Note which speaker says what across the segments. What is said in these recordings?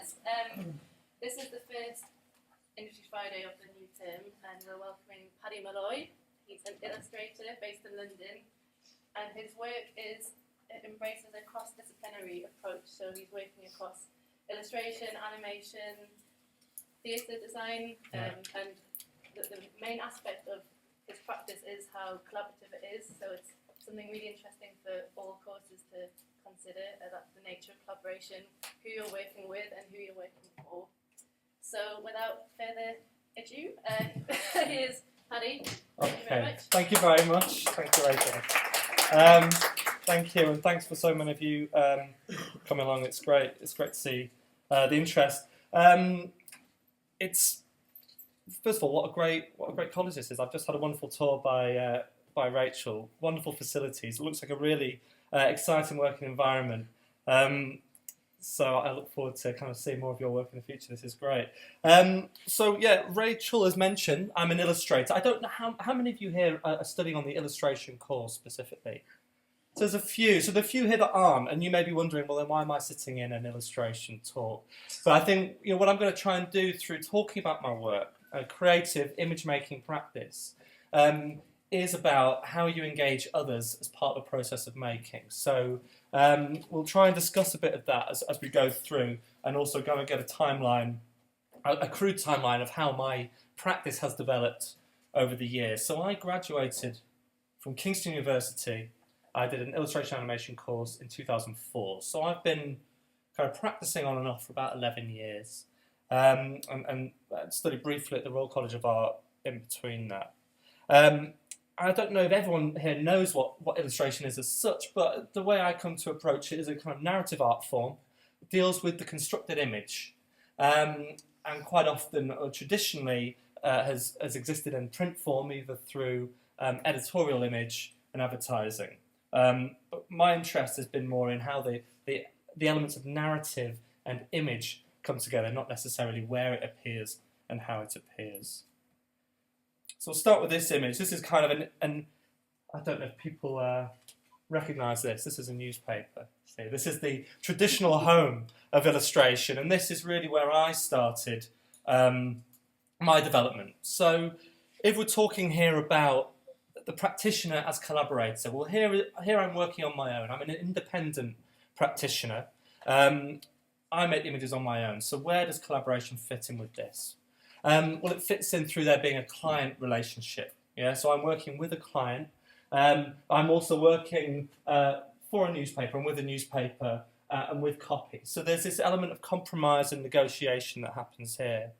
Speaker 1: presenters. This is the first Industry Friday of the new term, and we're welcoming Paddy Molloy. He's an illustrator based in London, and his work embraces a cross-disciplinary approach. So he's working across illustration, animation, theatre design, and the main aspect of his practice is how collaborative it is. So it's something really interesting for all courses to consider. That's the nature of collaboration, who you're working with and who you're working for. So without further ado, here's Paddy. Thank you very much.
Speaker 2: Thank you very much. Thank you, Rachel. Thank you, and thanks for so many of you coming along. It's great. It's great to see the interest. It's first of all, what a great college this is. I've just had a wonderful tour by Rachel. Wonderful facilities. It looks like a really exciting working environment. So I look forward to kind of seeing more of your work in the future. This is great. So yeah, Rachel has mentioned I'm an illustrator. I don't know how many of you here are studying on the illustration course specifically. So there's a few. So the few here that aren't, and you may be wondering, well, then why am I sitting in an illustration talk? But I think what I'm going to try and do through talking about my work, a creative image-making practice, is about how you engage others as part of the process of making. So we'll try and discuss a bit of that as we go through, and also go and get a timeline, a crude timeline of how my practice has developed over the years. So I graduated from Kingston University. I did an illustration animation course in 2004. So I've been kind of practicing on and off for about 11 years, and studied briefly at the Royal College of Art in between that. I don't know if everyone here knows what illustration is as such, but the way I come to approach it is a kind of narrative art form. It deals with the constructed image, and quite often, or traditionally, has existed in print form, either through editorial image and advertising. But my interest has been more in how the elements of narrative and image come together, not necessarily where it appears and how it appears. So we'll start with this image. This is kind of an I don't know if people recognise this. This is a newspaper. See, this is the traditional home of illustration, and this is really where I started my development. So if we're talking here about the practitioner as collaborator, well, here I'm working on my own. I'm an independent practitioner. I make images on my own. So where does collaboration fit in with this? Well, it fits in through there being a client relationship. Yeah, so I'm working with a client. I'm also working for a newspaper and with a newspaper and with copy. So there's this element of compromise and negotiation that happens here.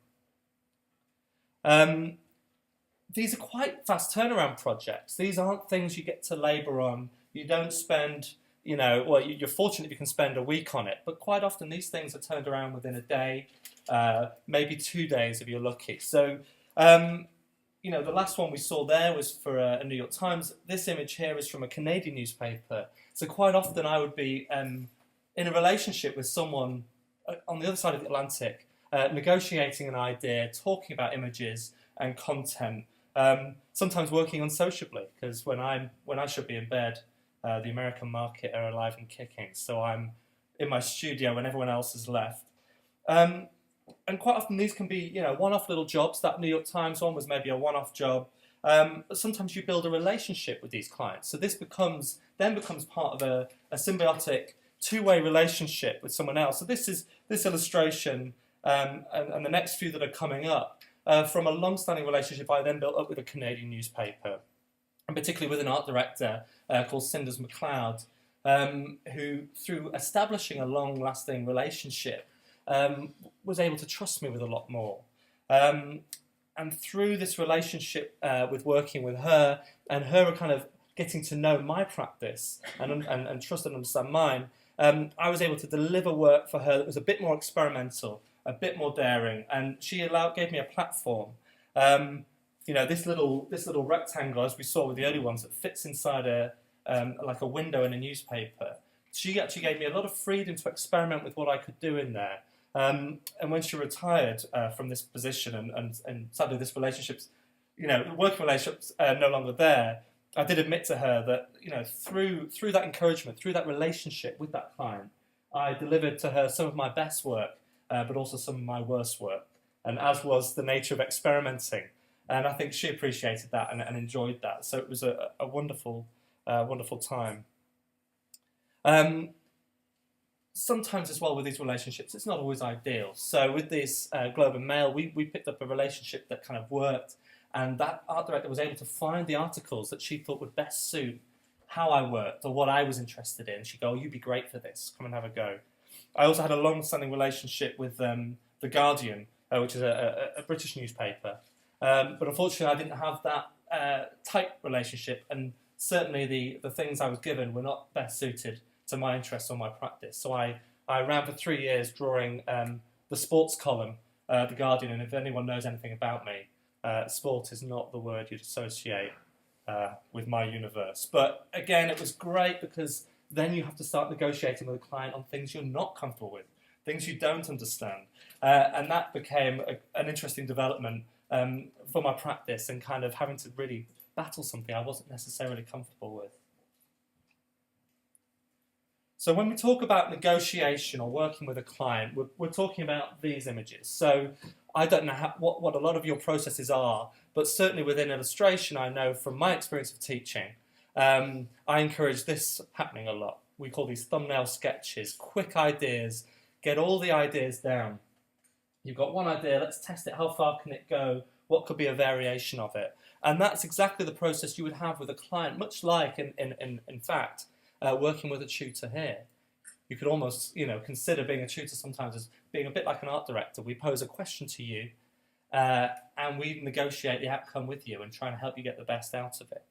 Speaker 2: These are quite fast turnaround projects. These aren't things you get to labour on. You don't spend, well, you're fortunate if you can spend a week on it, but quite often these things are turned around within a day, maybe 2 days if you're lucky. So, the last one we saw there was for a New York Times. This image here is from a Canadian newspaper. So quite often I would be in a relationship with someone on the other side of the Atlantic, negotiating an idea, talking about images and content, sometimes working unsociably, because when I should be in bed, the American market are alive and kicking. So I'm in my studio when everyone else has left. And quite often these can be, one-off little jobs. That New York Times one was maybe a one-off job. But sometimes you build a relationship with these clients. So this becomes part of a symbiotic two-way relationship with someone else. So this is this illustration and the next few that are coming up from a long-standing relationship I then built up with a Canadian newspaper, and particularly with an art director called Cinders MacLeod, who, through establishing a long-lasting relationship, was able to trust me with a lot more. And through this relationship with working with her, and her kind of getting to know my practice and trust and understand mine, I was able to deliver work for her that was a bit more experimental, a bit more daring, and she gave me a platform. This little rectangle, as we saw with the early ones, that fits inside like a window in a newspaper. She actually gave me a lot of freedom to experiment with what I could do in there. And when she retired from this position, and sadly this relationship's, the working relationship's no longer there, I did admit to her that, through that encouragement, through that relationship with that client, I delivered to her some of my best work but also some of my worst work, and as was the nature of experimenting. And I think she appreciated that and enjoyed that. So it was a wonderful, wonderful time. Sometimes as well with these relationships, it's not always ideal. So with this Globe and Mail, we picked up a relationship that kind of worked, and that art director was able to find the articles that she thought would best suit how I worked or what I was interested in. She'd go, "Oh, you'd be great for this. Come and have a go." I also had a long-standing relationship with The Guardian, which is a British newspaper. But unfortunately, I didn't have that tight relationship, and certainly the things I was given were not best suited to my interests or my practice. So I ran for 3 years drawing the sports column, The Guardian, and if anyone knows anything about me, sport is not the word you'd associate with my universe. But again, it was great because then you have to start negotiating with a client on things you're not comfortable with, things you don't understand. And that became an interesting development for my practice and kind of having to really battle something I wasn't necessarily comfortable with. So when we talk about negotiation or working with a client, we're talking about these images. So I don't know what a lot of your processes are, but certainly within illustration, I know from my experience of teaching, I encourage this happening a lot. We call these thumbnail sketches, quick ideas, get all the ideas down. You've got one idea, let's test it, how far can it go, what could be a variation of it? And that's exactly the process you would have with a client, much like, in fact, working with a tutor here. You could almost, consider being a tutor sometimes as being a bit like an art director. We pose a question to you, and we negotiate the outcome with you and try and help you get the best out of it.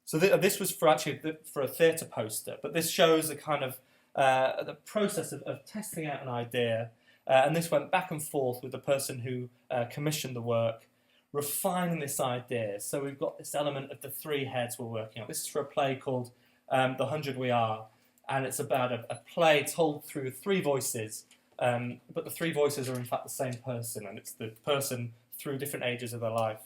Speaker 2: So this was for a theatre poster, but this shows a kind of the process of testing out an idea, and this went back and forth with the person who commissioned the work, refining this idea. So we've got this element of the three heads we're working on. This is for a play called The 100 We Are, and it's about a play told through three voices, but the three voices are in fact the same person, and it's the person through different ages of their life.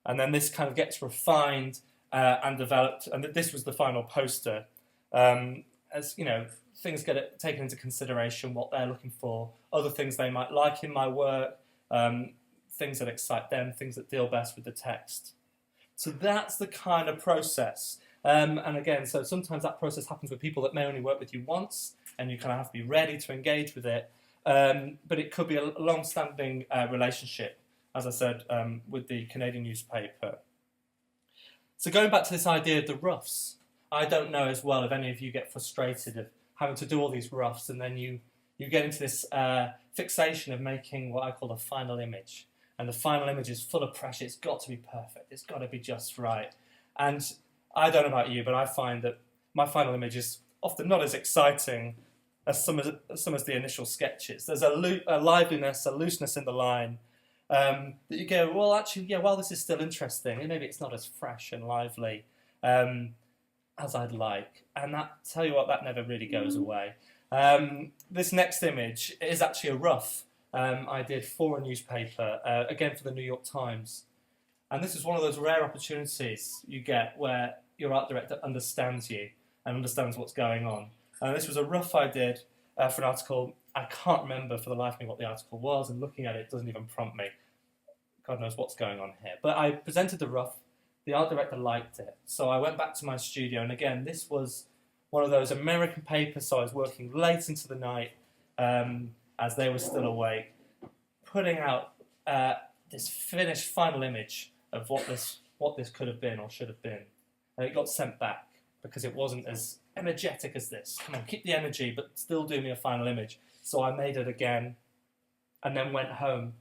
Speaker 2: And then this kind of gets refined and developed, and this was the final poster. As things get taken into consideration, what they're looking for, other things they might like in my work, things that excite them, things that deal best with the text. So that's the kind of process. And again, so sometimes that process happens with people that may only work with you once, and you kind of have to be ready to engage with it. But it could be a long-standing relationship, as I said, with the Canadian newspaper. So going back to this idea of the roughs, I don't know as well if any of you get frustrated of having to do all these roughs, and then you get into this fixation of making what I call the final image. And the final image is full of pressure. It's got to be perfect. It's got to be just right. And I don't know about you, but I find that my final image is often not as exciting as some of the initial sketches. There's a liveliness, a looseness in the line that you go, well, actually, yeah, while this is still interesting, maybe it's not as fresh and lively as I'd like. And tell you what, that never really goes away. This next image is actually a rough I did for a newspaper, again for the New York Times. And this is one of those rare opportunities you get where your art director understands you and understands what's going on. This was a rough I did for an article. I can't remember for the life of me what the article was, and looking at it doesn't even prompt me. God knows what's going on here. But I presented the rough. The art director liked it. So I went back to my studio, and again, this was one of those American papers, so I was working late into the night as they were still awake, putting out this finished final image of what this could have been or should have been. And it got sent back because it wasn't as energetic as this. Come on, keep the energy, but still do me a final image. So I made it again, and then went home,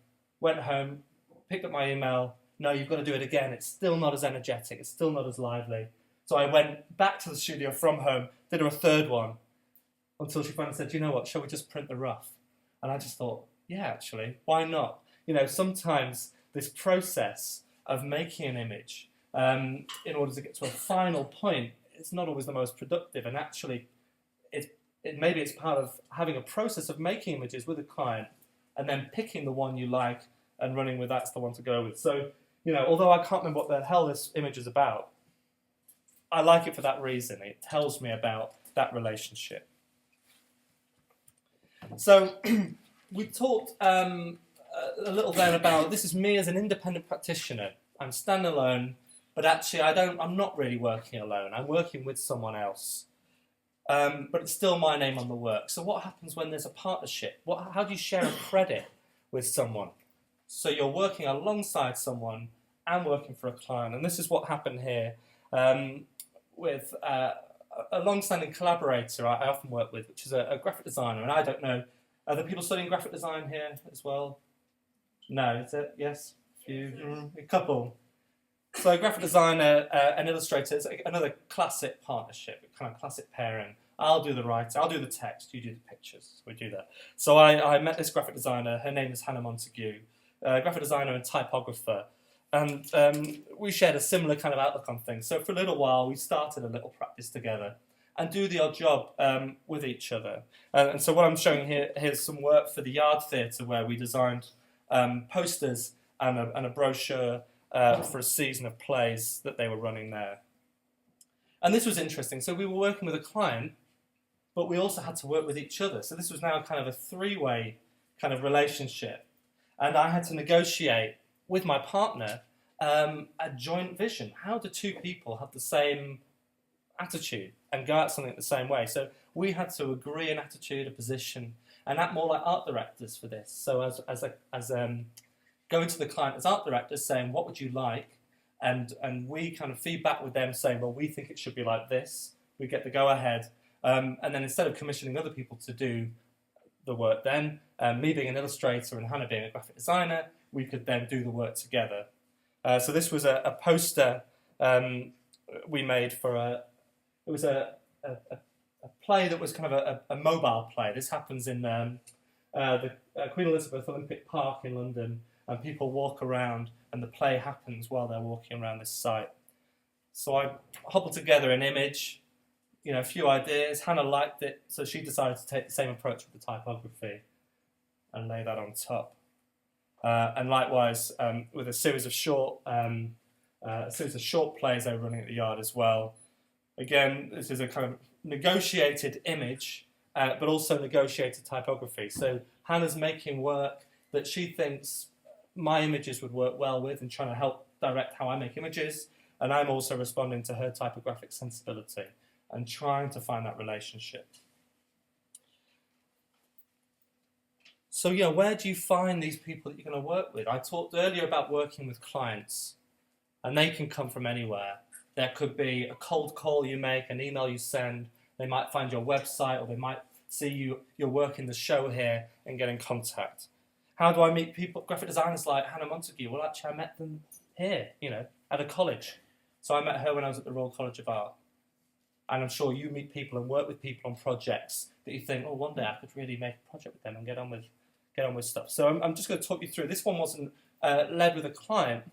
Speaker 2: picked up my email. No, you've got to do it again. It's still not as energetic. It's still not as lively. So I went back to the studio from home, did her a third one, until she finally said, you know what, shall we just print the rough? And I just thought, yeah, actually, why not? Sometimes this process of making an image in order to get to a final point, it's not always the most productive. And actually, maybe it's part of having a process of making images with a client and then picking the one you like and running with that's the one to go with. So, although I can't remember what the hell this image is about, I like it for that reason. It tells me about that relationship. So we talked a little then about, this is me as an independent practitioner. I'm standing alone, but actually I'm not really working alone. I'm working with someone else. But it's still my name on the work. So what happens when there's a partnership? How do you share a credit with someone? So you're working alongside someone and working for a client. And this is what happened here with a long-standing collaborator I often work with, which is a graphic designer. And I don't know, are there people studying graphic design here as well? No, is it? Yes? A couple. So graphic designer and illustrator is another classic partnership, kind of classic pairing. I'll do the writing, I'll do the text, you do the pictures. We do that. So I met this graphic designer, her name is Hannah Montague, graphic designer and typographer. And we shared a similar kind of outlook on things. So for a little while, we started a little practice together and do the odd job with each other. And so what I'm showing here's some work for the Yard Theatre where we designed posters and a brochure for a season of plays that they were running there. And this was interesting. So we were working with a client, but we also had to work with each other. So this was now kind of a three-way kind of relationship. And I had to negotiate with my partner a joint vision. How do two people have the same attitude and go at something the same way? So we had to agree an attitude, a position, and act more like art directors for this. So as going to the client as art directors saying, what would you like? And we kind of feedback with them saying, well, we think it should be like this. We get the go-ahead. And then instead of commissioning other people to do the work then, me being an illustrator and Hannah being a graphic designer, we could then do the work together. So this was a poster we made for a play that was kind of a mobile play. This happens in the Queen Elizabeth Olympic Park in London, and people walk around and the play happens while they're walking around this site. So I hobbled together an image, a few ideas. Hannah liked it, so she decided to take the same approach with the typography and lay that on top. And likewise, with a series of short plays they were running at the Yard as well. Again, this is a kind of negotiated image, but also negotiated typography. So Hannah's making work that she thinks my images would work well with and trying to help direct how I make images. And I'm also responding to her typographic sensibility and trying to find that relationship. So where do you find these people that you're going to work with? I talked earlier about working with clients, and they can come from anywhere. There could be a cold call you make, an email you send. They might find your website, or they might see your work in the show here and get in contact. How do I meet people, graphic designers like Hannah Montague? Well, actually, I met them here, at a college. So I met her when I was at the Royal College of Art. And I'm sure you meet people and work with people on projects that you think, one day I could really make a project with them and get on with stuff. So I'm just going to talk you through. This one wasn't led with a client.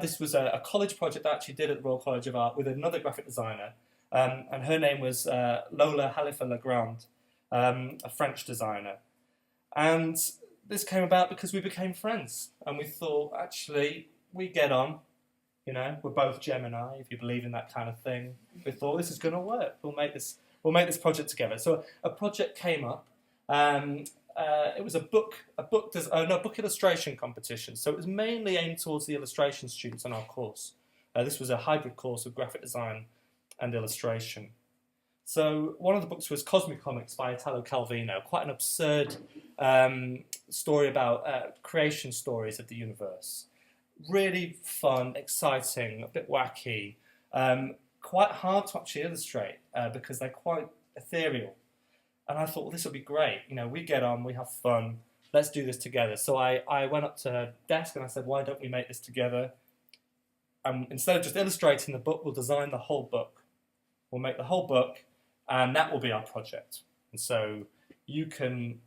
Speaker 2: This was a college project I actually did at the Royal College of Art with another graphic designer. And her name was Lola Halifa-Legrand, a French designer. And this came about because we became friends. And we thought, actually, we get on. We're both Gemini, if you believe in that kind of thing. We thought, this is going to work. We'll make this project together. So a project came up. It was a book illustration competition. So it was mainly aimed towards the illustration students on our course. This was a hybrid course of graphic design and illustration. So one of the books was Cosmic Comics by Italo Calvino, quite an absurd story about creation stories of the universe. Really fun, exciting, a bit wacky, quite hard to actually illustrate because they're quite ethereal. And I thought, well, this will be great. We get on, we have fun, let's do this together. So I went up to her desk and I said, why don't we make this together? And instead of just illustrating the book, we'll design the whole book. We'll make the whole book, and that will be our project. And so you can,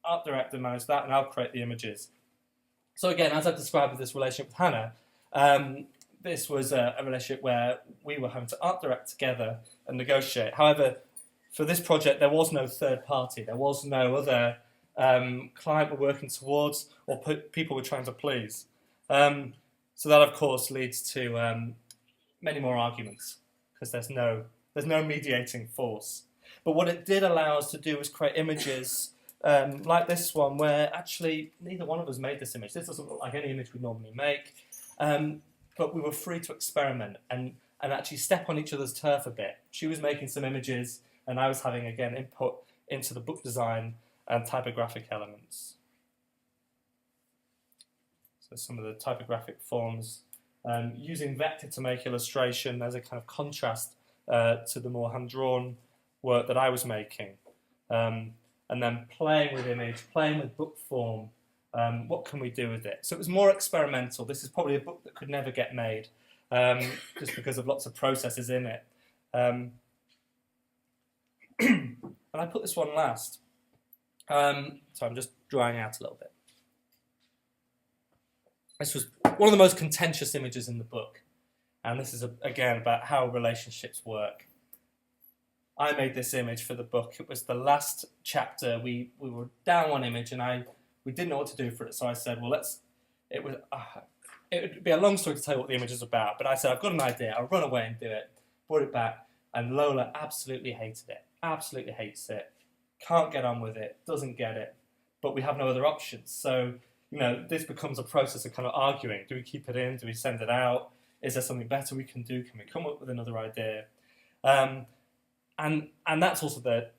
Speaker 2: art direct and manage that, and I'll create the images. So again, as I've described with this relationship with Hannah, this was a relationship where we were having to art direct together and negotiate. However, for this project, there was no third party. There was no other client we're working towards or people we're trying to please. So that, of course, leads to many more arguments because there's no mediating force. But what it did allow us to do was create images like this one, where actually neither one of us made this image. This doesn't look like any image we normally make, but we were free to experiment and actually step on each other's turf a bit. She was making some images, and I was having, again, input into the book design and typographic elements. So some of the typographic forms, using vector to make illustration as a kind of contrast to the more hand-drawn work that I was making. And then playing with image, playing with book form. What can we do with it? So it was more experimental. This is probably a book that could never get made, just because of lots of processes in it. And I put this one last. So I'm just drying out a little bit. This was one of the most contentious images in the book. And this is, again, about how relationships work. I made this image for the book. It was the last chapter. We were down one image, and we didn't know what to do for it. So I said, well, it would be a long story to tell you what the image is about, but I said, I've got an idea. I'll run away and do it. Brought it back, and Lola absolutely hated it. Absolutely hates it. Can't get on with it. Doesn't get it. But we have no other options. So, this becomes a process of kind of arguing. Do we keep it in? Do we send it out? Is there something better we can do? Can we come up with another idea? And that's also the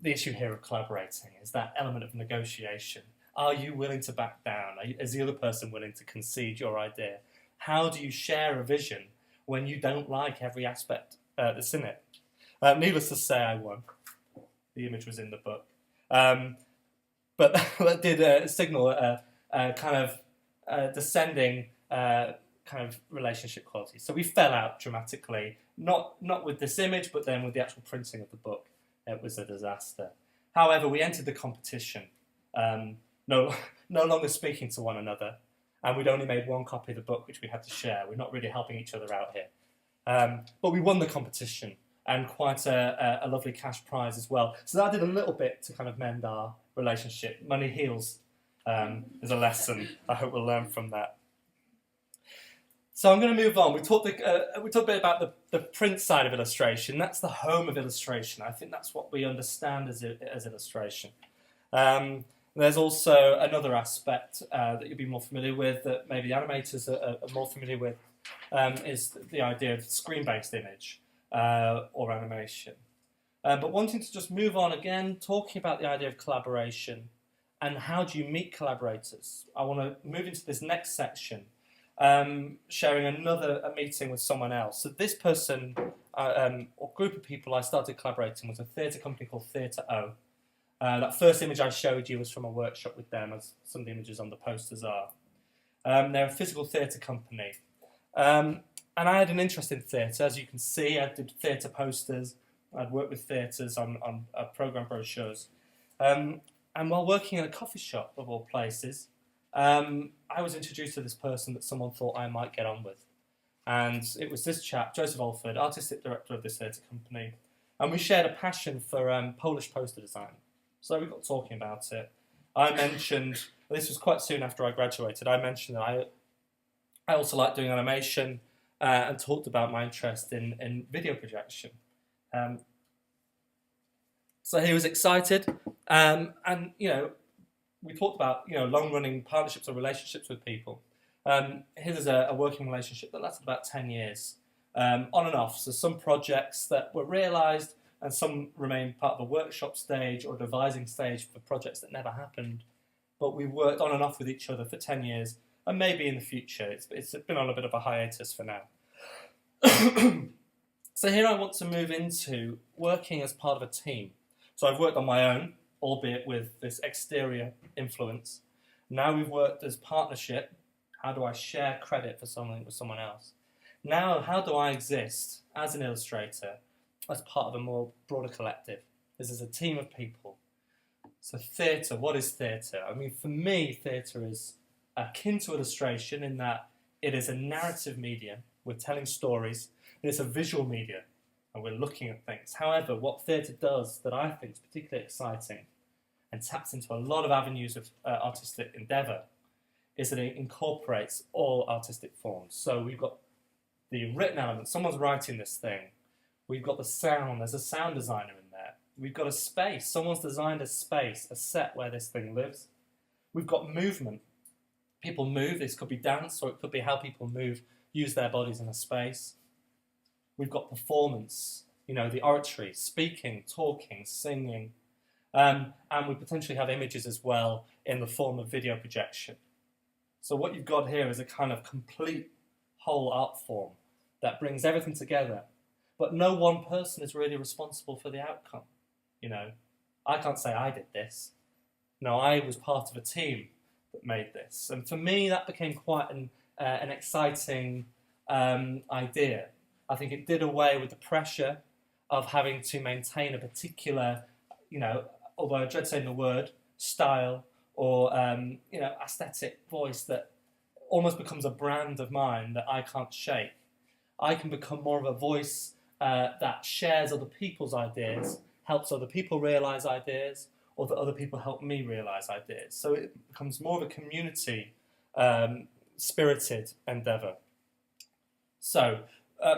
Speaker 2: issue here of collaborating, is that element of negotiation. Are you willing to back down? Is the other person willing to concede your idea? How do you share a vision when you don't like every aspect that's in it? Needless to say, I won. The image was in the book. But that did signal a kind of descending kind of relationship quality. So we fell out dramatically, not with this image, but then with the actual printing of the book. It was a disaster. However, we entered the competition, no longer speaking to one another, and we'd only made one copy of the book, which we had to share. We're not really helping each other out here. But we won the competition, and quite a lovely cash prize as well. So that did a little bit to kind of mend our relationship. Money heals is a lesson. I hope we'll learn from that. So I'm going to move on. We talked a bit about the print side of illustration. That's the home of illustration. I think that's what we understand as illustration. There's also another aspect that you'll be more familiar with, that maybe animators are more familiar with, is the idea of screen-based image or animation. But wanting to just move on again, talking about the idea of collaboration and how do you meet collaborators. I want to move into this next section, sharing a meeting with someone else. So this person, or group of people I started collaborating with, a theatre company called Theatre O. That first image I showed you was from a workshop with them, as some of the images on the posters are. They're a physical theatre company. And I had an interest in theatre. As you can see, I did theatre posters. I'd worked with theatres on programme brochures. And while working in a coffee shop, of all places, I was introduced to this person that someone thought I might get on with. And it was this chap, Joseph Alford, artistic director of this theatre company. And we shared a passion for Polish poster design. So we got talking about it. I mentioned, this was quite soon after I graduated, I mentioned that I also like doing animation and talked about my interest in video projection. So he was excited, and we talked about long-running partnerships or relationships with people. His is a working relationship that lasted about 10 years, on and off. So some projects that were realised, and some remained part of a workshop stage or devising stage for projects that never happened. But we worked on and off with each other for 10 years, and maybe in the future. It's been on a bit of a hiatus for now. So here I want to move into working as part of a team. So I've worked on my own, albeit with this exterior influence. Now we've worked as partnership. How do I share credit for something with someone else? Now, how do I exist as an illustrator as part of a more broader collective? This is a team of people. So theatre, what is theatre? I mean, for me, theatre is akin to illustration in that it is a narrative medium. We're telling stories. It's a visual medium, and we're looking at things. However, what theatre does that I think is particularly exciting and taps into a lot of avenues of artistic endeavour is that it incorporates all artistic forms. So we've got the written element. Someone's writing this thing. We've got the sound. There's a sound designer in there. We've got a space. Someone's designed a space, a set where this thing lives. We've got movement. People move. This could be dance, or it could be how people move, use their bodies in a space. We've got performance, the oratory, speaking, talking, singing. And we potentially have images as well in the form of video projection. So what you've got here is a kind of complete whole art form that brings everything together. But no one person is really responsible for the outcome. I can't say I did this. No, I was part of a team that made this. And for me, that became quite an exciting idea. I think it did away with the pressure of having to maintain a particular, although I dread saying the word, style or, aesthetic voice that almost becomes a brand of mine that I can't shake. I can become more of a voice that shares other people's ideas, helps other people realise ideas, or that other people help me realise ideas. So it becomes more of a community spirited endeavour. So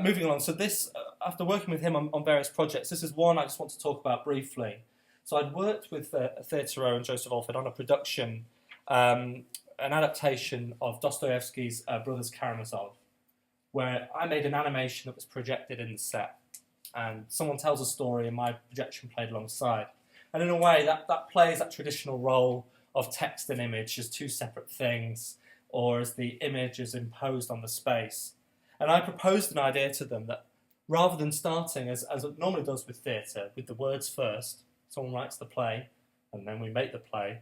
Speaker 2: moving along, so this, after working with him on various projects, this is one I just want to talk about briefly. So I'd worked with Theatre Row and Joseph Alford on a production, an adaptation of Dostoevsky's Brothers Karamazov, where I made an animation that was projected in the set. And someone tells a story and my projection played alongside. And in a way, that plays that traditional role of text and image as two separate things, or as the image is imposed on the space. And I proposed an idea to them that rather than starting, as it normally does with theatre, with the words first, someone writes the play, and then we make the play,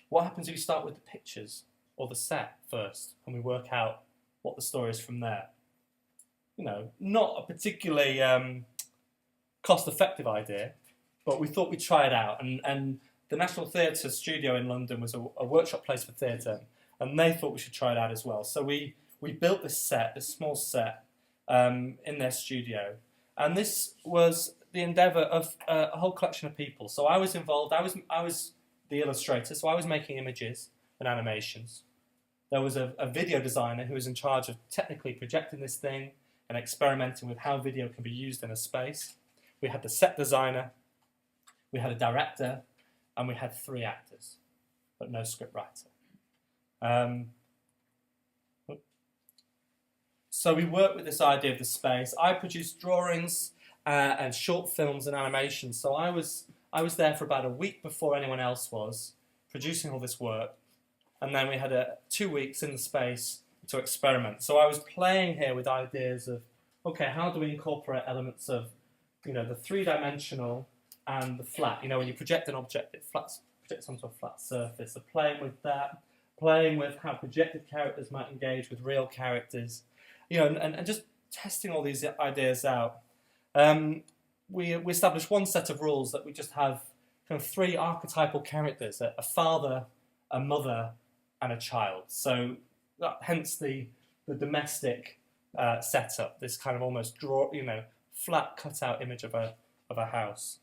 Speaker 2: what happens if you start with the pictures or the set first, and we work out what the story is from there? Not a particularly cost-effective idea, but we thought we'd try it out. And the National Theatre Studio in London was a workshop place for theatre, and they thought we should try it out as well. So we built this small set, in their studio. And this was the endeavour of a whole collection of people. So I was involved. I was the illustrator, so I was making images and animations. There was a video designer who was in charge of technically projecting this thing and experimenting with how video can be used in a space. We had the set designer, we had a director, and we had 3 actors, but no script writer. So we worked with this idea of the space. I produced drawings and short films and animations. So I was there for about a week before anyone else was, producing all this work. And then we had 2 weeks in the space to experiment. So I was playing here with ideas of, okay, how do we incorporate elements of, the 3-dimensional and the flat? When you project an object, it projects onto a flat surface. So playing with that, playing with how projected characters might engage with real characters, and just testing all these ideas out. We established one set of rules that we just have kind of 3 archetypal characters: a father, a mother, and a child. So hence the domestic setup. This kind of almost flat cut-out image of a house.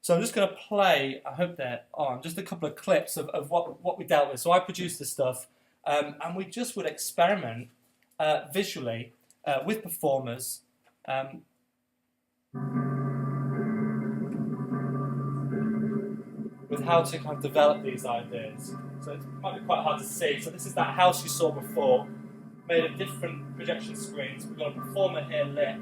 Speaker 2: So I'm just going to play, I hope they're on, just a couple of clips of what we dealt with. So I produced this stuff, and we just would experiment visually with performers. With how to kind of develop these ideas. So it might be quite hard to see. So this is that house you saw before, made of different projection screens. We've got a performer here lit,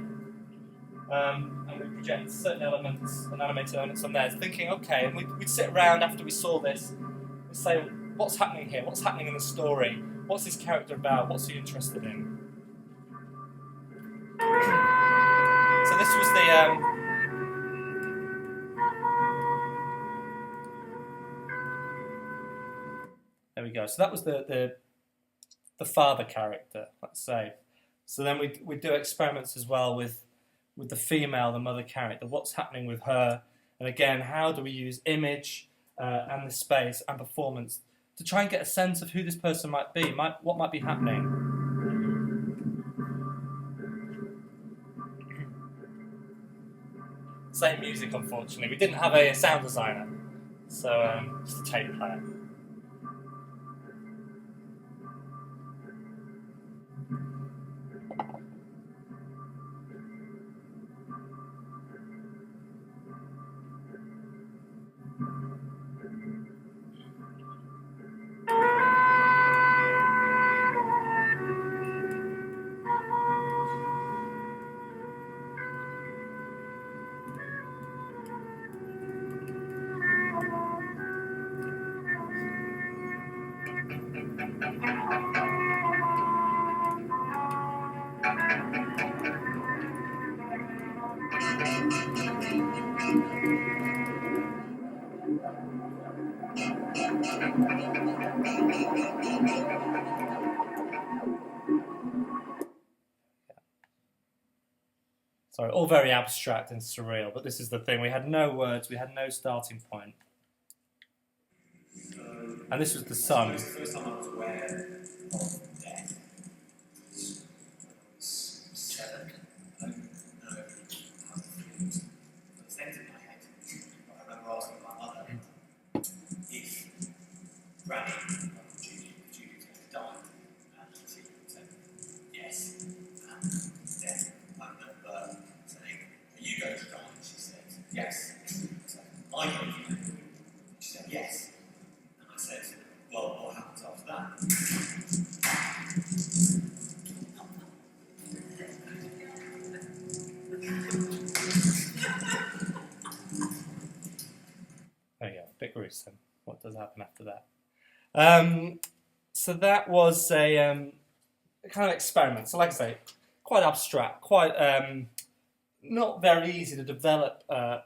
Speaker 2: and we project certain elements and animated elements on there. Thinking, okay, and we'd sit around after we saw this, and say, what's happening here? What's happening in the story? What's this character about? What's he interested in? So this was the... There we go. So that was the father character, let's say. So then we do experiments as well with the female, the mother character. What's happening with her? And again, how do we use image and the space and performance to try and get a sense of who this person might be, what might be happening? Same music, unfortunately. We didn't have a sound designer, so just a tape player. Sorry, all very abstract and surreal, but this is the thing. We had no words, we had no starting point. And this was the sun.
Speaker 3: It was the first time I was aware of death. I was 7. I don't know how it feels. But it's entered my head. I remember asking my mother if Granny, Judy was going to die. And she said, yes. And then I remember saying, are you going to die? And she said, yes. I said, are you going to die? She said, yes. And I said, well, what happens after that?
Speaker 2: There you go, a bit gruesome. What does happen after that? So that was a kind of experiment. So like I say, quite abstract, quite not very easy to develop a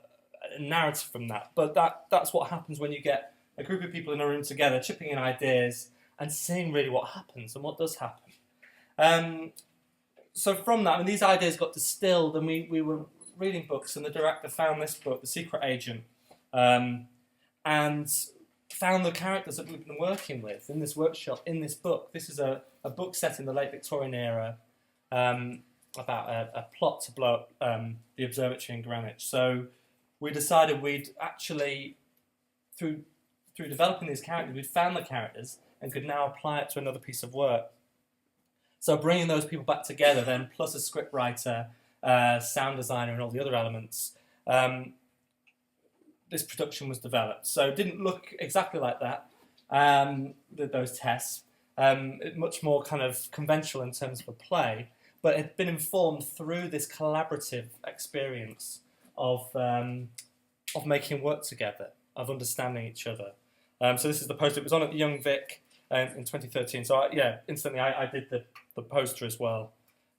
Speaker 2: narrative from that. But that's what happens when you get a group of people in a room together, chipping in ideas and seeing really what happens and what does happen. So from that, I mean, these ideas got distilled, and we were reading books, and the director found this book, The Secret Agent, and found the characters that we've been working with in this workshop, in this book. This is a book set in the late Victorian era about a plot to blow up the observatory in Greenwich. So we decided we'd actually, through developing these characters, we'd found the characters and could now apply it to another piece of work. So bringing those people back together then, plus a script writer, sound designer and all the other elements, this production was developed. So it didn't look exactly like that, those tests. Much more kind of conventional in terms of a play, but it had been informed through this collaborative experience of making work together, of understanding each other. So this is the poster. It was on at the Young Vic in 2013. So instantly I did the poster as well,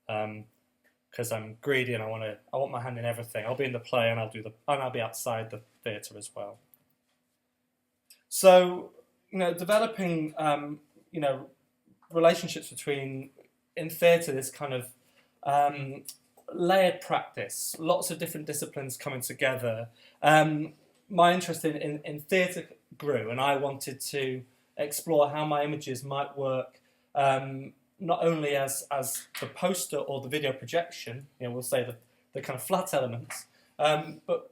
Speaker 2: because I'm greedy and I want my hand in everything. I'll be in the play and I'll be outside the theatre as well. So developing relationships between in theatre, this kind of layered practice, lots of different disciplines coming together. My interest in theatre grew, and I wanted to explore how my images might work, not only as the poster or the video projection, we'll say the kind of flat elements, but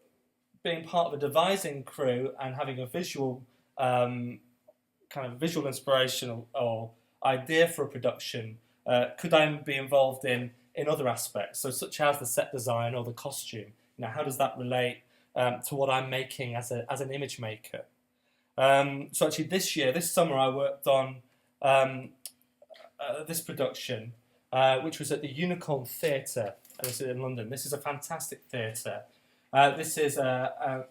Speaker 2: being part of a devising crew and having a visual kind of visual inspiration or idea for a production, could I be involved in other aspects, so such as the set design or the costume? How does that relate to what I'm making as an image maker? So actually this summer I worked on this production, which was at the Unicorn Theatre in London. This is a fantastic theatre. This is a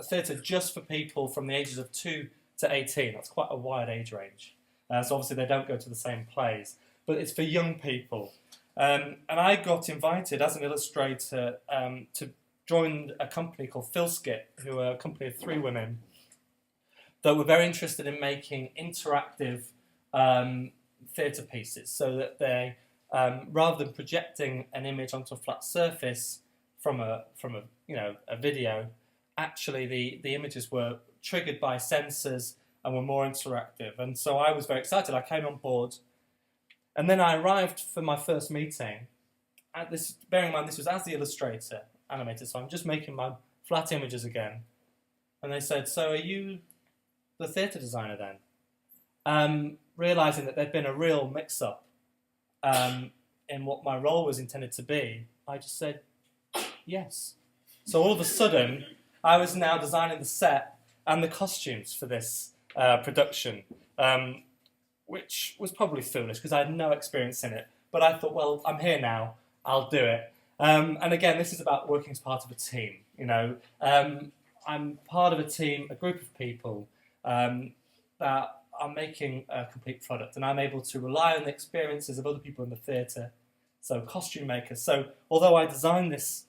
Speaker 2: theatre just for people from the ages of 2 to 18. That's quite a wide age range. So obviously they don't go to the same plays, but it's for young people. And I got invited as an illustrator to join a company called Philskit, who are a company of 3 women that were very interested in making interactive theatre pieces, so that they, rather than projecting an image onto a flat surface from a video, actually the images were triggered by sensors and were more interactive. And so I was very excited. I came on board, and then I arrived for my first meeting. At this, bearing in mind this was as the illustrator, animator, so I'm just making my flat images again. And they said, "So are you the theatre designer then?" Realising that there'd been a real mix-up in what my role was intended to be, I just said yes. So all of a sudden, I was now designing the set and the costumes for this production, which was probably foolish because I had no experience in it. But I thought, well, I'm here now, I'll do it. And again, this is about working as part of a team. I'm part of a team, a group of people that are making a complete product, and I'm able to rely on the experiences of other people in the theatre, so costume makers. So although I designed this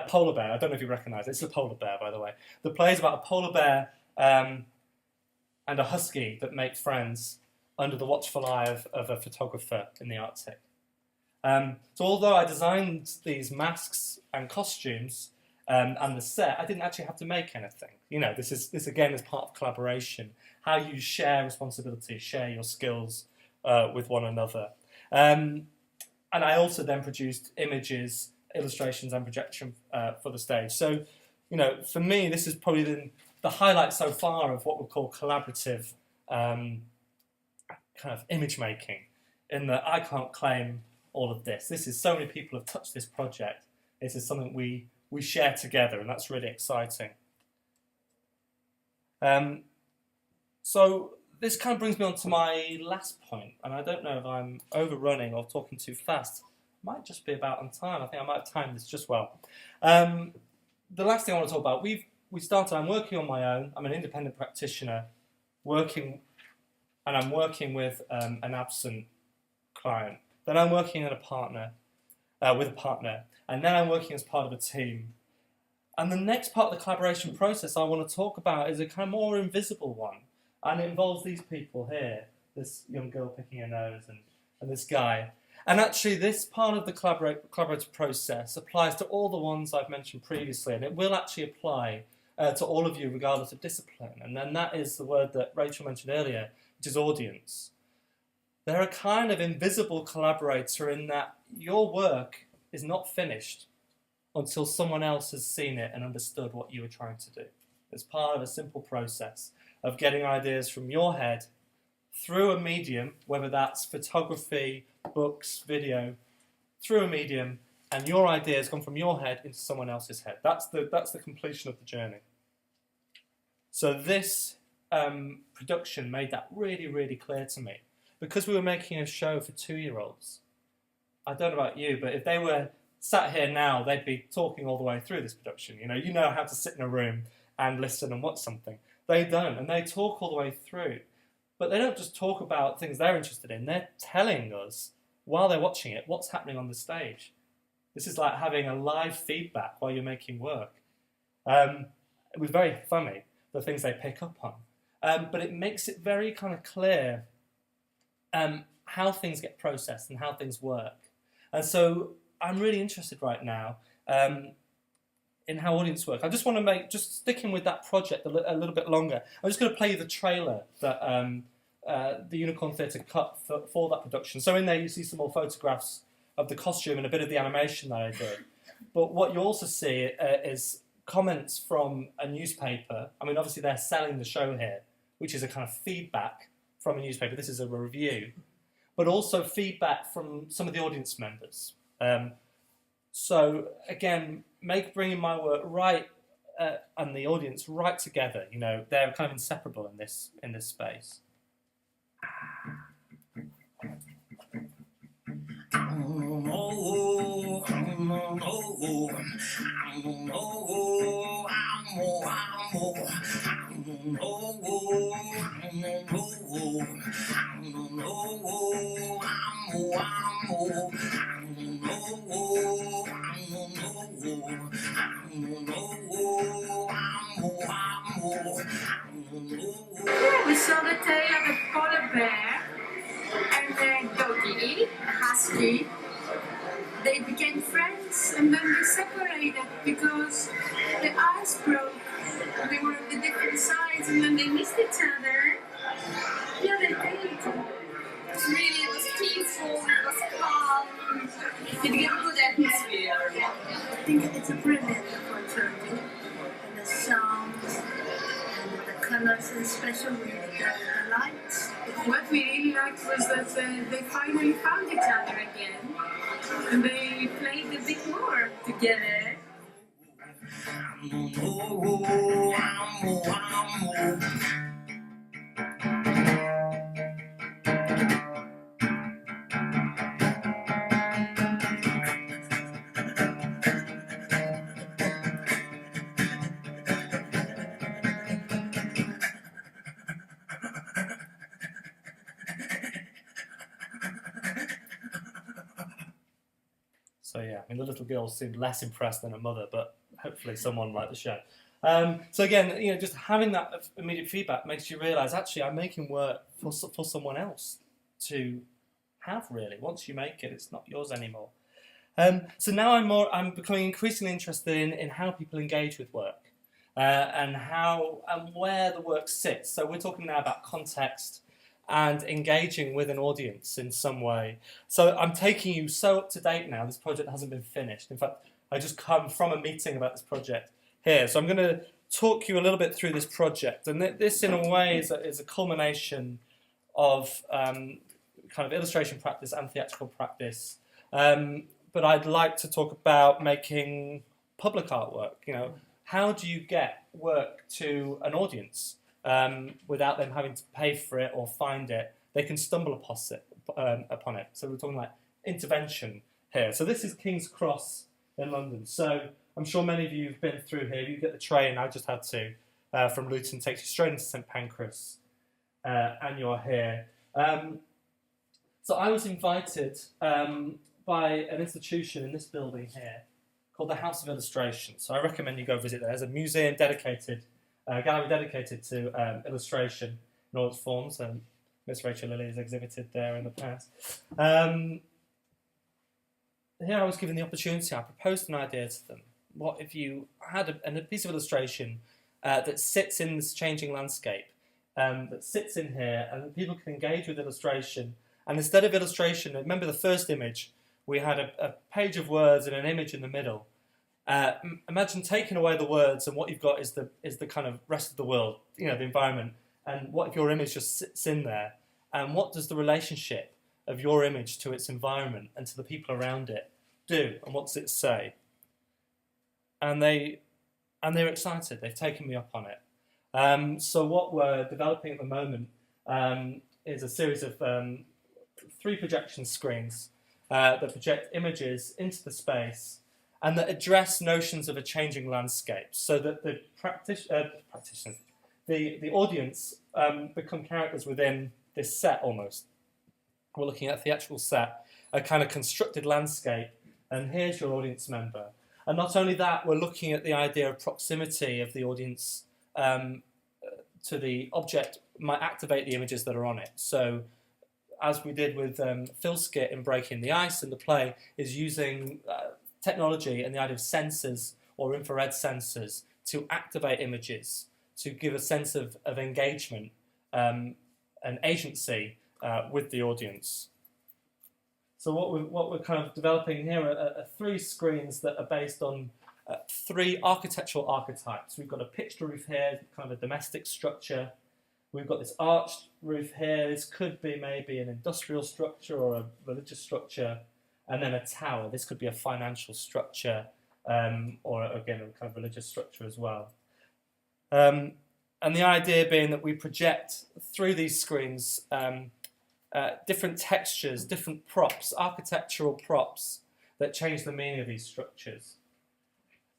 Speaker 2: polar bear, I don't know if you recognise it, it's a polar bear, by the way. The play is about a polar bear and a husky that make friends under the watchful eye of a photographer in the Arctic. So although I designed these masks and costumes and the set, I didn't actually have to make anything. You know, this again is part of collaboration, how you share responsibility, share your skills with one another. And I also then produced images, illustrations and projection for the stage. So, you know, for me, this has probably been the highlight so far of what we call collaborative kind of image making, in that I can't claim all of this. This is, so many people have touched this project. This is something we share together, and that's really exciting. So this kind of brings me on to my last point, and I don't know if I'm overrunning or talking too fast. Might just be about on time. I think I might have timed this just well. The last thing I want to talk about, I'm working on my own. I'm an independent practitioner, and I'm working with an absent client. Then I'm working with a partner, and then I'm working as part of a team. And the next part of the collaboration process I want to talk about is a kind of more invisible one, and it involves these people here, this young girl picking her nose and this guy. And actually this part of the collaborative process applies to all the ones I've mentioned previously, and it will actually apply to all of you regardless of discipline. And then that is the word that Rachel mentioned earlier, which is audience. They're a kind of invisible collaborator in that your work is not finished until someone else has seen it and understood what you were trying to do. It's part of a simple process of getting ideas from your head through a medium, whether that's photography, books, video, through a medium, and your ideas come from your head into someone else's head. That's the completion of the journey. So this production made that really, really clear to me. Because we were making a show for 2-year-olds, I don't know about you, but if they were sat here now, they'd be talking all the way through this production. You know how to sit in a room and listen and watch something. They don't, and they talk all the way through. But they don't just talk about things they're interested in. They're telling us, while they're watching it, what's happening on the stage. This is like having a live feedback while you're making work. It was very funny, the things they pick up on. But it makes it very kind of clear how things get processed and how things work. And so I'm really interested right now in how audience work. I just want to just sticking with that project a little bit longer, I'm just going to play you the trailer that the Unicorn Theatre cut for that production. So in there you see some more photographs of the costume and a bit of the animation that I did. But what you also see is comments from a newspaper. I mean, obviously they're selling the show here, which is a kind of feedback from a newspaper. This is a review. But also feedback from some of the audience members. So again, bringing my work right and the audience right together. You know, they're kind of inseparable in this space.
Speaker 4: We saw the tail of a polar bear and a doggy, a husky. They became friends and then they separated because the ice broke. They were on the different sides and when they missed each other, yeah, they did. It was peaceful, it was calm. It gave a good atmosphere. I think it's a brilliant opportunity. And the sounds and the colors, and especially with the lights. What we really liked was that they finally found each other again. And they played a bit more together.
Speaker 2: So yeah, I mean, the little girl seemed less impressed than her mother, but hopefully someone liked the show. So again, just having that immediate feedback makes you realise, actually, I'm making work for someone else to have, really. Once you make it, it's not yours anymore. So now I'm becoming increasingly interested in how people engage with work, and how and where the work sits. So we're talking now about context and engaging with an audience in some way. So I'm taking you so up to date now. This project hasn't been finished. In fact, I just come from a meeting about this project here. So I'm going to talk you a little bit through this project. And this, in a way, is a culmination of kind of illustration practice and theatrical practice. But I'd like to talk about making public artwork. How do you get work to an audience without them having to pay for it or find it? They can stumble upon it. So we're talking like intervention here. So this is King's Cross in London. So I'm sure many of you have been through here. You get the train. I just had to from Luton, takes you straight into St Pancras, and you're here. So I was invited by an institution in this building here called the House of Illustration. So I recommend you go visit there. There's a museum dedicated, gallery dedicated to illustration in all its forms. Miss Rachel Lilly has exhibited there in the past. Here I was given the opportunity. I proposed an idea to them. What if you had a piece of illustration that sits in this changing landscape, that sits in here, and that people can engage with illustration. And instead of illustration, remember the first image, we had a page of words and an image in the middle. Imagine taking away the words, and what you've got is the kind of rest of the world, the environment. And what if your image just sits in there? And what does the relationship of your image to its environment and to the people around it do? And what does it say? And they're excited. They've taken me up on it. So what we're developing at the moment is a series of 3 projection screens that project images into the space and that address notions of a changing landscape, so that the practitioners, the audience, become characters within this set almost. We're looking at a theatrical set, a kind of constructed landscape, and here's your audience member. And not only that, we're looking at the idea of proximity of the audience to the object might activate the images that are on it. So, as we did with Phil's skit in Breaking the Ice in the play, is using technology and the idea of sensors or infrared sensors to activate images, to give a sense of engagement and agency with the audience. So what we're kind of developing here are 3 screens that are based on 3 architectural archetypes. We've got a pitched roof here, kind of a domestic structure. We've got this arched roof here. This could be maybe an industrial structure or a religious structure. And then a tower. This could be a financial structure or, again, a kind of religious structure as well. And the idea being that we project through these screens different textures, different props, architectural props that change the meaning of these structures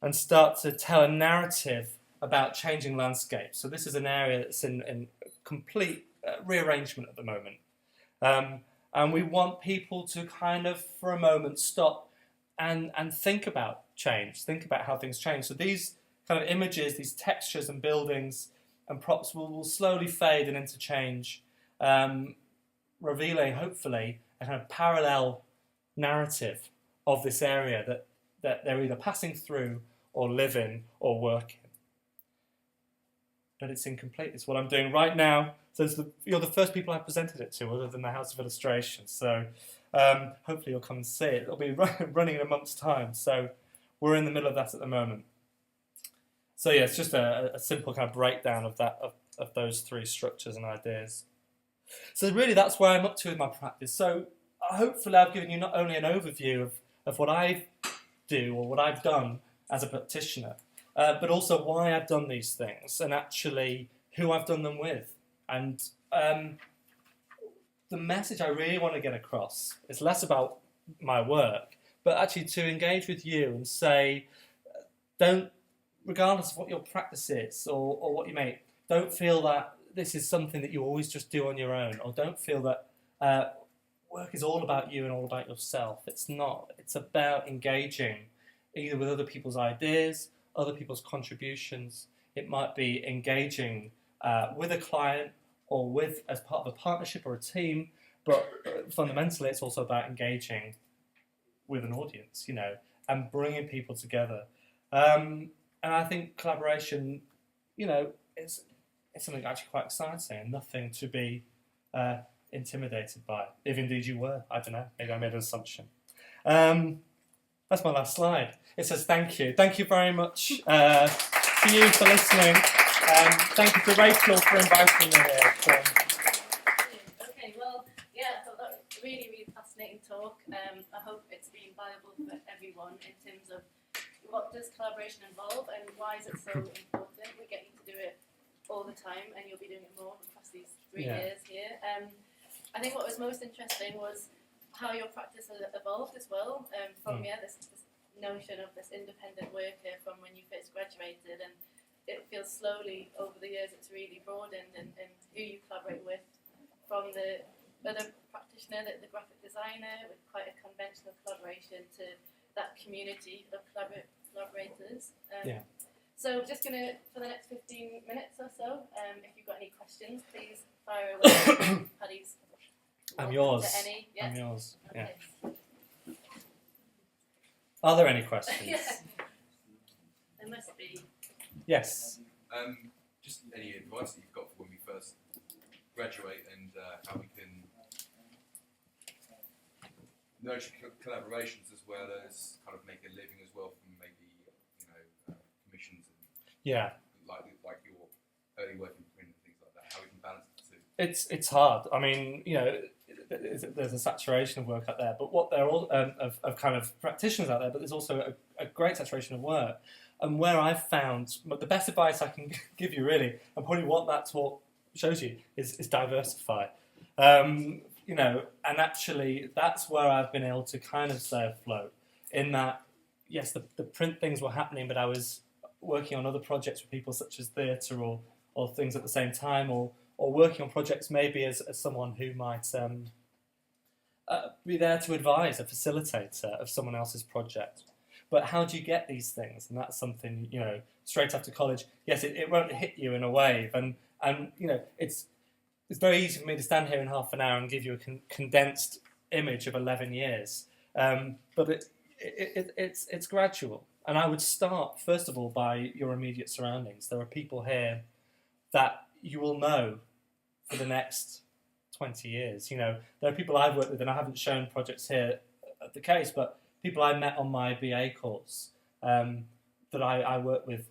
Speaker 2: and start to tell a narrative about changing landscapes. So this is an area that's in complete rearrangement at the moment. And we want people to kind of, for a moment, stop and think about change, think about how things change. So these kind of images, these textures and buildings and props will slowly fade and interchange, revealing, hopefully, a kind of parallel narrative of this area that they're either passing through or live in or work in. But it's incomplete. It's what I'm doing right now. So you're the first people I presented it to, other than the House of Illustration. So hopefully you'll come and see it. It'll be running in a month's time. So we're in the middle of that at the moment. So yeah, it's just a simple kind of breakdown of that of those 3 structures and ideas. So really that's where I'm up to with my practice. So hopefully I've given you not only an overview of what I do or what I've done as a practitioner, but also why I've done these things and actually who I've done them with. And the message I really want to get across is less about my work, but actually to engage with you and say, don't, regardless of what your practice is or what you make, don't feel that this is something that you always just do on your own, or don't feel that work is all about you and all about yourself. It's not. It's about engaging either with other people's ideas, other people's contributions, it might be engaging with a client or with as part of a partnership or a team, but fundamentally it's also about engaging with an audience, and bringing people together. And I think collaboration, is something actually quite exciting and nothing to be intimidated by, if indeed you were. I don't know, maybe I made an assumption. That's my last slide. It says thank you. Thank you very much to you for listening. Thank you to Rachel for inviting me here.
Speaker 1: Okay, well, yeah, I thought that was a really, really fascinating talk. I hope it's been valuable for everyone in terms of what does collaboration involve and why is it so important. We're getting to do it all the time, and you'll be doing it more across these 3 years here. I think what was most interesting was how your practice has evolved as well, from this notion of this independent worker from when you first graduated, and it feels slowly over the years it's really broadened and who you collaborate with, from the other practitioner, the graphic designer, with quite a conventional collaboration, to that community of collaborators. So just going to, for the next 15 minutes or so, if you've got any questions, please fire away. Paddy's
Speaker 2: I'm yours.
Speaker 1: to any. Yeah.
Speaker 2: I'm yours.
Speaker 1: Okay.
Speaker 2: Yeah. Are there any questions?
Speaker 1: Yeah. There must be.
Speaker 2: Yes.
Speaker 5: Just any advice that you've got for when we first graduate, and how we can nurture collaborations as well as kind of make a living as well from maybe commissions and like your early work in print and things like that. How we can balance the two.
Speaker 2: It's hard. I mean, there's a saturation of work out there, but what there are of kind of practitioners out there, but there's also a great saturation of work. And where I've found the best advice I can give you, really, and probably what that talk shows you, is diversify. And actually that's where I've been able to kind of stay afloat. In that, yes, the print things were happening, but I was working on other projects with people such as theatre or things at the same time, or working on projects maybe as someone who might be there to advise, a facilitator of someone else's project. But how do you get these things? And that's something, straight after college, yes, it won't hit you in a wave. And it's very easy for me to stand here in half an hour and give you a condensed image of 11 years. But it's gradual. And I would start, first of all, by your immediate surroundings. There are people here that you will know for the next 20 years. There are people I've worked with, and I haven't shown projects here at the case, but people I met on my BA course that I work with,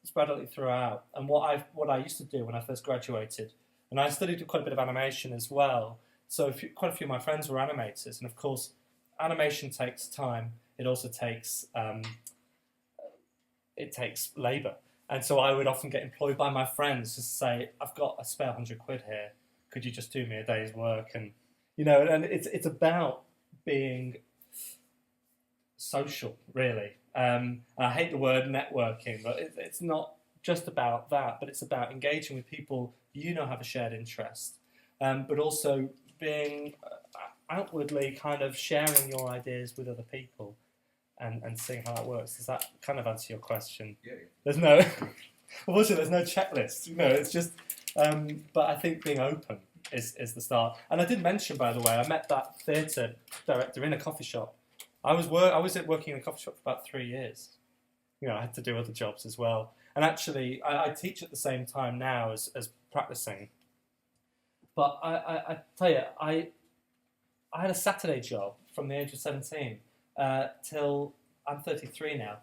Speaker 2: sporadically throughout. And what I used to do when I first graduated, and I studied quite a bit of animation as well, so quite a few of my friends were animators, and of course, animation takes time. It also takes labour. And so I would often get employed by my friends to say, I've got a spare £100 here, could you just do me a day's work? And and it's about being social, really. I hate the word networking, but it's not just about that, but it's about engaging with people have a shared interest, but also being outwardly kind of sharing your ideas with other people and seeing how it works. Does that kind of answer your question?
Speaker 5: Yeah.
Speaker 2: There's no, also there's no checklist. It's just, but I think being open is the start. And I did mention, by the way, I met that theatre director in a coffee shop. I was working in a coffee shop for about 3 years. I had to do other jobs as well. And actually, I teach at the same time now as practicing. But I tell you, I had a Saturday job from the age of 17 till I'm 33 now,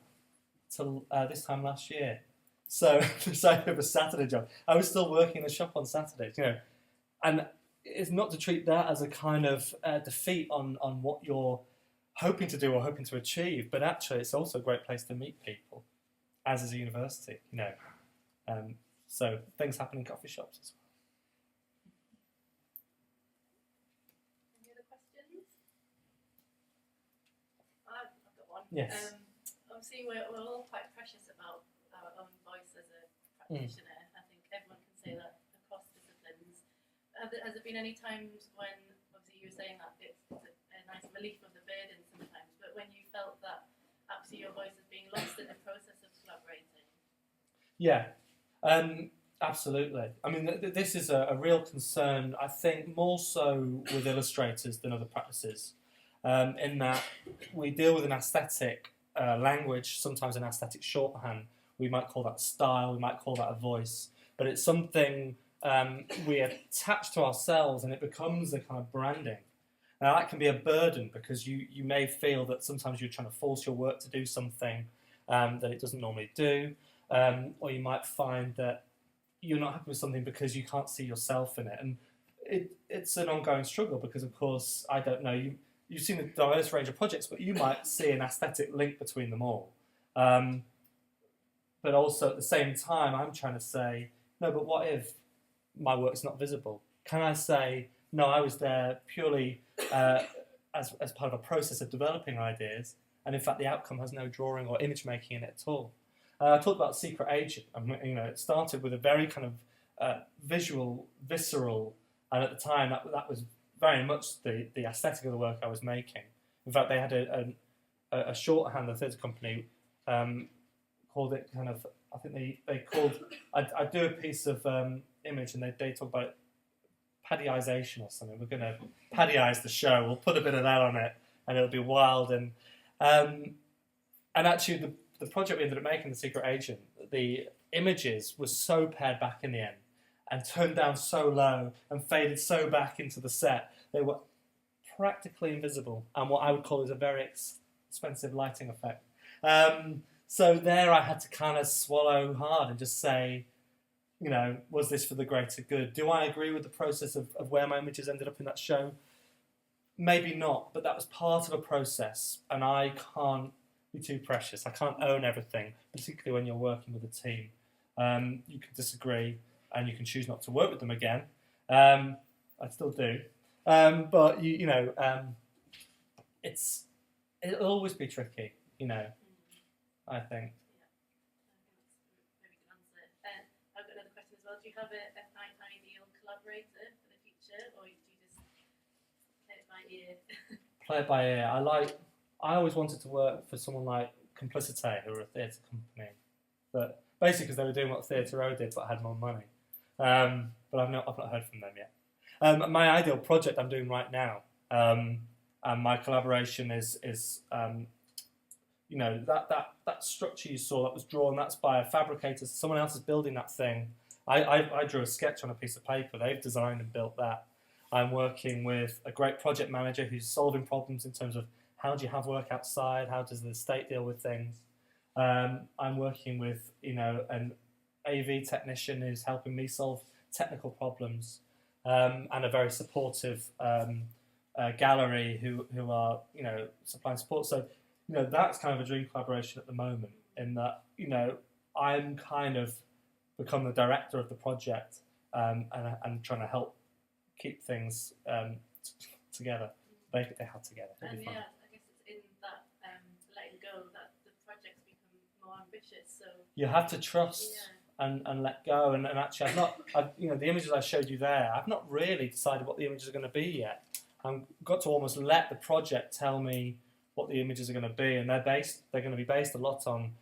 Speaker 2: till this time last year. So I have a Saturday job. I was still working in the shop on Saturdays, And it's not to treat that as a kind of defeat on what you're hoping to do or hoping to achieve, but actually it's also a great place to meet people, as is a university, So things happen in coffee shops as well.
Speaker 1: Any other questions? I've got one.
Speaker 2: Yes.
Speaker 1: Obviously, we're all quite precious about our own voice as a practitioner. I think everyone can say that across disciplines. Has there been any times when, obviously you were saying that it's a nice relief of the burden sometimes, but when you felt that actually your voice is being lost in the process of collaborating?
Speaker 2: Yeah, absolutely. I mean, this is a real concern, I think, more so with illustrators than other practices, in that we deal with an aesthetic language, sometimes an aesthetic shorthand. We might call that style, we might call that a voice, but it's something we attach to ourselves and it becomes a kind of branding. Now, that can be a burden because you may feel that sometimes you're trying to force your work to do something that it doesn't normally do. Or you might find that you're not happy with something because you can't see yourself in it. And it's an ongoing struggle because, of course, I don't know, you've seen a diverse range of projects, but you might see an aesthetic link between them all. But also at the same time, I'm trying to say, no, but what if my work's not visible? Can I say, no, I was there purely as part of a process of developing ideas, and in fact the outcome has no drawing or image making in it at all? I talked about Secret Agent. It started with a very kind of visual, visceral, and at the time that was very much the aesthetic of the work I was making. In fact, they had a shorthand, the theatre company called it kind of, I think they called, I'd do a piece of image and they talk about it, Paddyization or something. We're going to Paddyize the show. We'll put a bit of that on it and it'll be wild. And actually the project we ended up making, The Secret Agent, the images were so pared back in the end and turned down so low and faded so back into the set. They were practically invisible and what I would call is a very expensive lighting effect. So there I had to kind of swallow hard and just say, was this for the greater good? Do I agree with the process of where my images ended up in that show? Maybe not, but that was part of a process, and I can't be too precious. I can't own everything, particularly when you're working with a team. You can disagree, and you can choose not to work with them again. I still do, but it'll always be tricky, I think.
Speaker 1: Do you have an ideal collaborator for the future, or do you just play it by ear?
Speaker 2: Play it by ear. I always wanted to work for someone like Complicité, who were a theatre company, but basically because they were doing what Theatre Row did, but had more money. But I've not heard from them yet. My ideal project I'm doing right now, and my collaboration is that structure you saw that was drawn. That's by a fabricator. Someone else is building that thing. I drew a sketch on a piece of paper. They've designed and built that. I'm working with a great project manager who's solving problems in terms of how do you have work outside, how does the estate deal with things. I'm working with an AV technician who's helping me solve technical problems, and a very supportive gallery who are supplying support. So that's kind of a dream collaboration at the moment. In that I'm kind of become the director of the project, and trying to help keep things together. They had together.
Speaker 1: And yeah, I guess it's in that letting go that the projects become more ambitious. So
Speaker 2: you have to trust and let go. And actually, the images I showed you there, I've not really decided what the images are going to be yet. I've got to almost let the project tell me what the images are going to be, and they're going to be based a lot on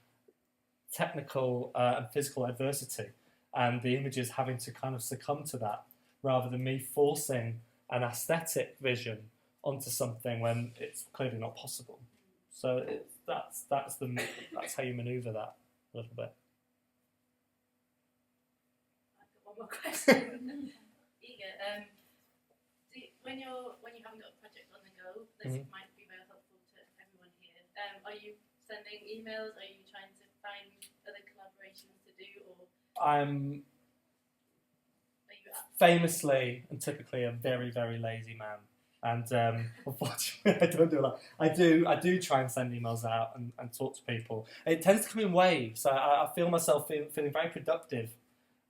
Speaker 2: technical and physical adversity, and the images having to kind of succumb to that rather than me forcing an aesthetic vision onto something when it's clearly not possible. So that's how you manoeuvre that a little bit.
Speaker 1: I've got one more question. Eager. When you haven't got a project on the go, this might be very helpful to everyone here. Are you sending emails? Are you trying to find other collaborations to do, or
Speaker 2: I'm famously and typically a very, very lazy man, and unfortunately I don't do a lot. I do try and send emails out and talk to people. It tends to come in waves. I feel myself feeling very productive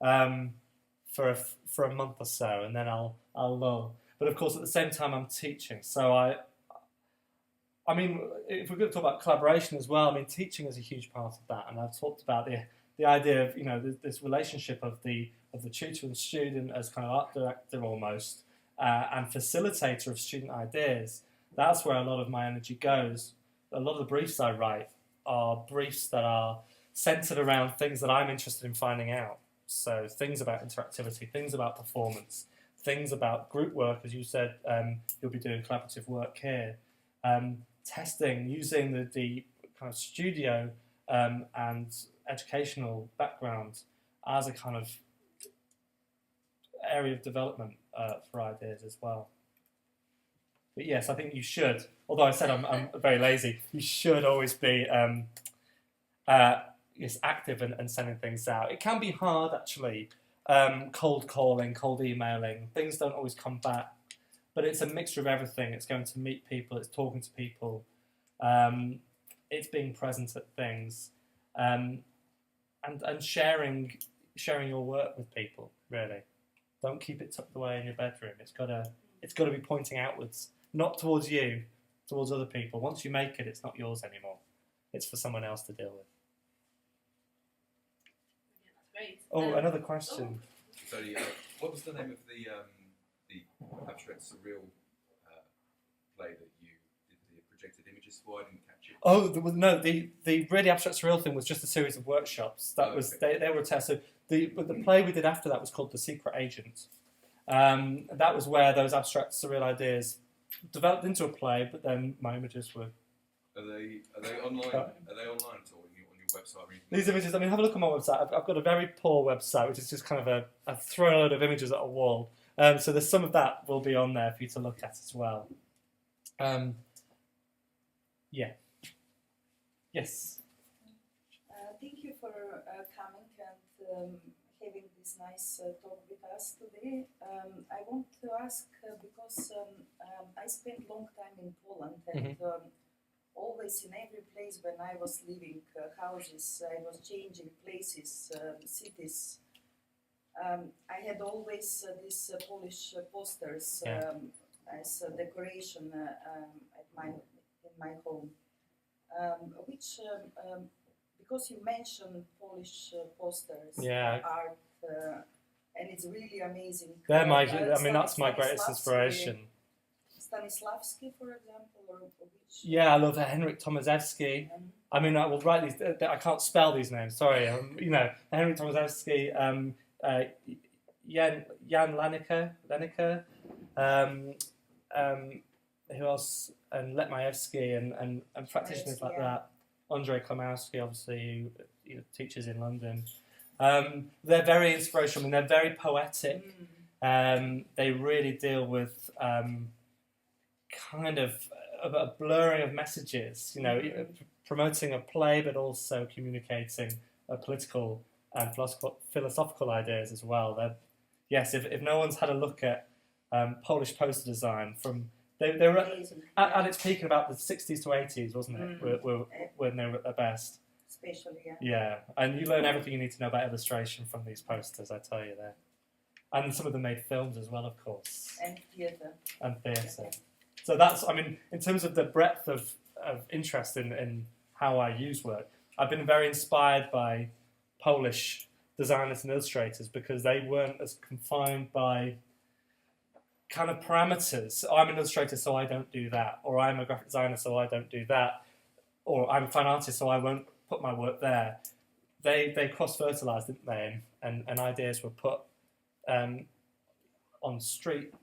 Speaker 2: for a month or so, and then I'll lull. But of course, at the same time, I'm teaching, so I mean, if we're going to talk about collaboration as well, I mean, teaching is a huge part of that, and I've talked about the idea of this relationship of the tutor and student as kind of art director almost, and facilitator of student ideas. That's where a lot of my energy goes. A lot of the briefs I write are briefs that are centered around things that I'm interested in finding out. So things about interactivity, things about performance, things about group work, as you said, you'll be doing collaborative work here. Testing, using the kind of studio and educational background as a kind of area of development for ideas as well. But yes, I think you should, although I said I'm very lazy, you should always be active and sending things out. It can be hard, actually, cold calling, cold emailing. Things don't always come back, but it's a mixture of everything. It's going to meet people, it's talking to people, it's being present at things, and sharing your work with people, really. Don't keep it tucked away in your bedroom. It's got to be pointing outwards, not towards you, towards other people. Once you make it, it's not yours anymore. It's for someone else to deal with.
Speaker 1: Great.
Speaker 2: Oh, another question.
Speaker 5: Sorry, what was the name of the abstract surreal play that you did the projected images for? I didn't catch it.
Speaker 2: Oh, the really abstract surreal thing was just a series of workshops. That was they were a test. So the play we did after that was called The Secret Agent. That was where those abstract surreal ideas developed into a play, but then my images were.
Speaker 5: Are they online? Are they online at all on your website?
Speaker 2: These images. I mean, have a look on my website. I've got a very poor website, which is just kind of I've thrown a load of images at a wall. So there's some of that will be on there for you to look at as well. Yeah. Yes.
Speaker 6: Thank you for coming and having this nice talk with us today. I want to ask because I spent a long time in Poland and always in every place when I was leaving houses, I was changing places, cities. I had always these Polish posters as a decoration in my home, which because you mentioned Polish posters, art, and it's really amazing.
Speaker 2: They're that's my greatest inspiration.
Speaker 6: Stanislavski, for example, or which?
Speaker 2: Yeah, I love Henryk Tomaszewski. I mean, I will write these. I can't spell these names. Sorry. Henryk Tomaszewski, Jan Lanica, who else? And Letmayevsky and practitioners like that. Andrzej Klimowski, obviously, who teaches in London. They're very inspirational. I mean, they're very poetic. They really deal with kind of a blurring of messages. Promoting a play, but also communicating political and philosophical ideas as well. Yes, if no one's had a look at Polish poster design from. They were at its peak in about the 60s to 80s, wasn't it? When they were at their best.
Speaker 6: Especially, yeah.
Speaker 2: Yeah, and you learn everything you need to know about illustration from these posters, I tell you there. And some of them made films as well, of course.
Speaker 6: And theatre.
Speaker 2: So that's, I mean, in terms of the breadth of interest in how I use work, I've been very inspired by Polish designers and illustrators because they weren't as confined by kind of parameters. I'm an illustrator, so I don't do that. Or I'm a graphic designer, so I don't do that. Or I'm a fine artist, so I won't put my work there. They cross-fertilised, didn't they? And ideas were put on the street,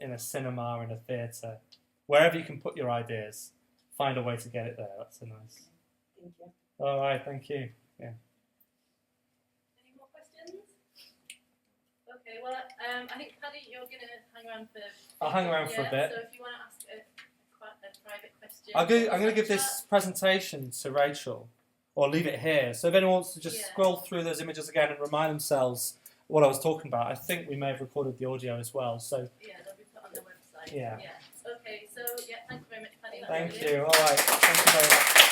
Speaker 2: in a cinema, in a theatre. Wherever you can put your ideas, find a way to get it there. That's a nice...
Speaker 6: Thank you.
Speaker 2: All right, thank you. Yeah.
Speaker 1: Any more questions? Okay, well, I think, Paddy, you're going to hang around for...
Speaker 2: I'll hang around for a bit.
Speaker 1: So if you want to ask a private question...
Speaker 2: I'm going to give this presentation to Rachel, or leave it here. So if anyone wants to just scroll through those images again and remind themselves what I was talking about, I think we may have recorded the audio as well. So
Speaker 1: yeah, they'll be put on the website.
Speaker 2: Yeah.
Speaker 1: Okay, so thank you very much, Paddy.
Speaker 2: Thank you. All right. Thank you very much.